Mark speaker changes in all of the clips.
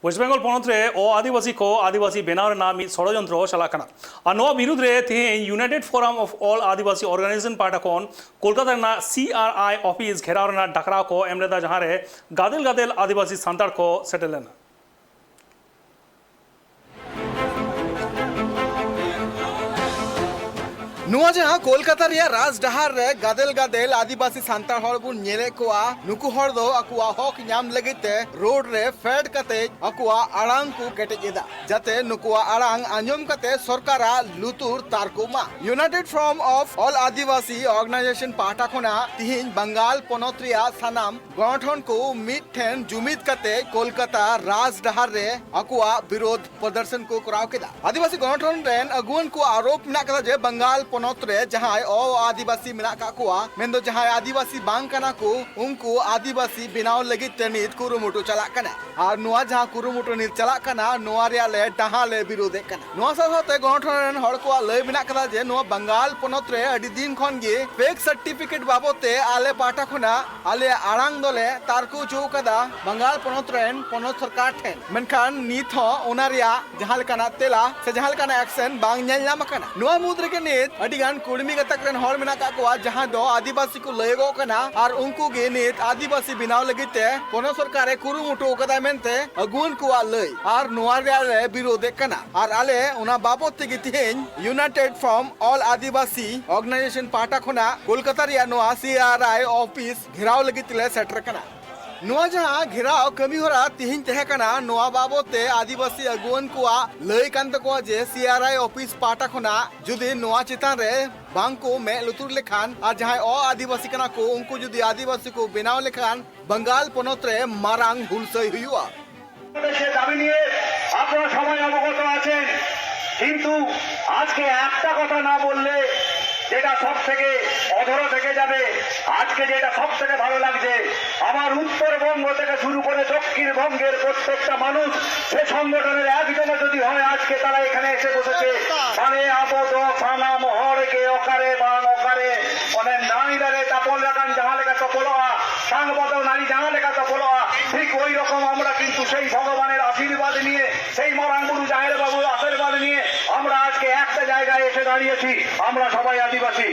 Speaker 1: Waste Bengal पनत रे आदिवासी को आदिवासी बनाव मिद षड़यंत्र चलाकना और नवा विरुद्ध रे तेहें united forum of all Adivasi organisation पार्टा खन कोलकाता CRI ऑफिस घेराव डाकरा को एम लेदा जहां रे गादेल गादेल आदिवासी सांतार को सेटल लेना।
Speaker 2: नुआ जहां कोलकाता रिया राज डहार रे गादेल गादेल आदिवासी सांतार हर बुन नेले कोआ नुकु हर दो अकुआ हक नाम लगिते रोड रे फेड कते अकुआ आड़ांग को केटेजेदा जाते नुकुआ आड़ांग आंजम कते सरकारा लुतुर तारकुमा united forum of all Adivasi organisation पाटा खना तिहिन बंगाल पनत रिया सनाम गठन को मिठेन जुमिद कते कोलकाता राज डहार रे अकुआ विरोध प्रदर्शन को कराव केदा आदिवासी गठन रेन अगुवन को आरोप ना कदा जे बंगाल पनत रे जहां आदिवासी मेना का कुआ मेंदो जहां आदिवासी बांग कना को उनको आदिवासी बिनाव लगी तनित कुरुमुटु चला कना और नुआ जहां कुरुमुटु नित चला कना नुआ रिया ले डहा ले विरोध कना नुआ साथे गठन हड़ को लय मेना कदा जे नुआ बंगाल पनत रे अडी दिन खन गे फेक सर्टिफिकेट बाबते आले पाटा खना आले आड़ांग दले तारकु चौ कदा बंगाल पनत रेन पनत सरकार ठेन मेनखान नित हो ओना रिया जहां लेकाना तेला से जहां लेकाना एक्शन बांग नेल नाम कना नुआ मुद्रे के नित अडिगान कुड़मी गतक रेन हर मेना का को जहां दो आदिवासी को लयगो कना और उनको गे नित आदिवासी बिनाव लगिते कोनो सरकारे कुरुमुटु कदा मेनते अगुन को लय और नुआ रे विरोध कना और आले उना बाबत ते तिहेन united from all Adivasi organisation पाटा खना कोलकाता रिया नुआ CRI ऑफिस घेराव लगितले सेटर कना नुआ जहां घेराव कमी होरा तिहिन तहकना नुआ बाबते आदिवासी अगुवन को लय कांत को जे CRI ऑफिस पाटा खना जुदी नुआ चितान रे बांग को में लुतुर लेखान और जहां आदिवासी कना को उनको जुदी आदिवासी को बिनाव लेखान बंगाल पनत रे मारांग हुलसई हुआ
Speaker 3: সে দাবি নিয়ে আপনারা সবাই অবগত আছেন, কিন্তু আজকে একটা কথা না বললে যেটা সব থেকে অধরা থেকে যাবে। আজকে যেটা সব থেকে ভালো লাগছে, আমার উত্তরবঙ্গ থেকে শুরু করে দক্ষিণবঙ্গের প্রত্যেকটা মানুষ সে সংগঠনের একজনে যদি হয় আজকে তারা এখানে এসে বসেছে। মানে আপদ ফানা মহরকে অকারে বাং অকারে অনেক নারী দাঁড়ে তাপল রাখান যাহা লেখা তপলয়া সাংবাদ নারী যাহা লেখা তপলয়া ঠিক ওই রকম আমরা কিন্তু সেই ভগবানের আশীর্বাদ নিয়ে সেই মরাঙ্গুরু জাহের বাবুর আশীর্বাদ নিয়ে আমরা আজকে একটা জায়গায় এসে দাঁড়িয়েছি। আমরা সবাই आदिवासी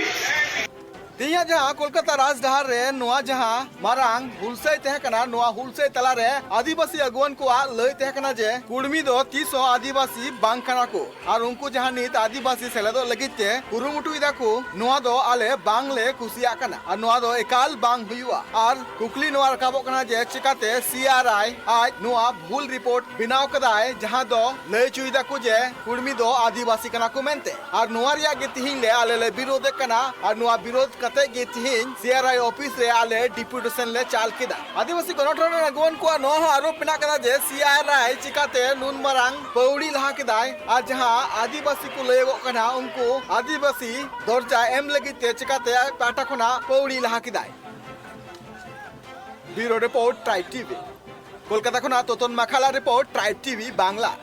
Speaker 2: तिया जहां कोलकाता राजडहार रे नुआ जहां मारांग हुलसई तहकना नुआ हुलसई तला रे आदिवासी अगुवन को लय तहकना जे कुड़मी दो 300 आदिवासी बांग कना को और उनको जहां नित आदिवासी सेलेदो लगिते कुरुमुटु इदा को नुआ दो आले बांग ले कुसिया कना और नुआ दो एकाल बांग हुआ और कुकली नुआ रकाबो कना जे चिकाते CRI आज नुआ भूल रिपोर्ट बिनाव कदाय जहां दो लय चुइदा को जे कुड़मी दो आदिवासी कना को मेनते और नुआ रिया गे तिहिन ले आले ले विरोध कना और नुआ विरोध CRI ऑफिस रे आले डिप्यूटेशन ले चाल केदा आदिवासी गणठन अगुवन को नो आरोप बिना कदा जे CRI चिकाते नुन मरांग पौड़ी लहा केदाय आज जहां आदिवासी को लेगो कना उनको आदिवासी दर्जा एम लगिते चिकाते पाटा खना पौड़ी लहा केदाय bureau report tribe TV Kolkata खना तोतन माखाला रिपोर्ट ट्राइब टीवी बांग्ला।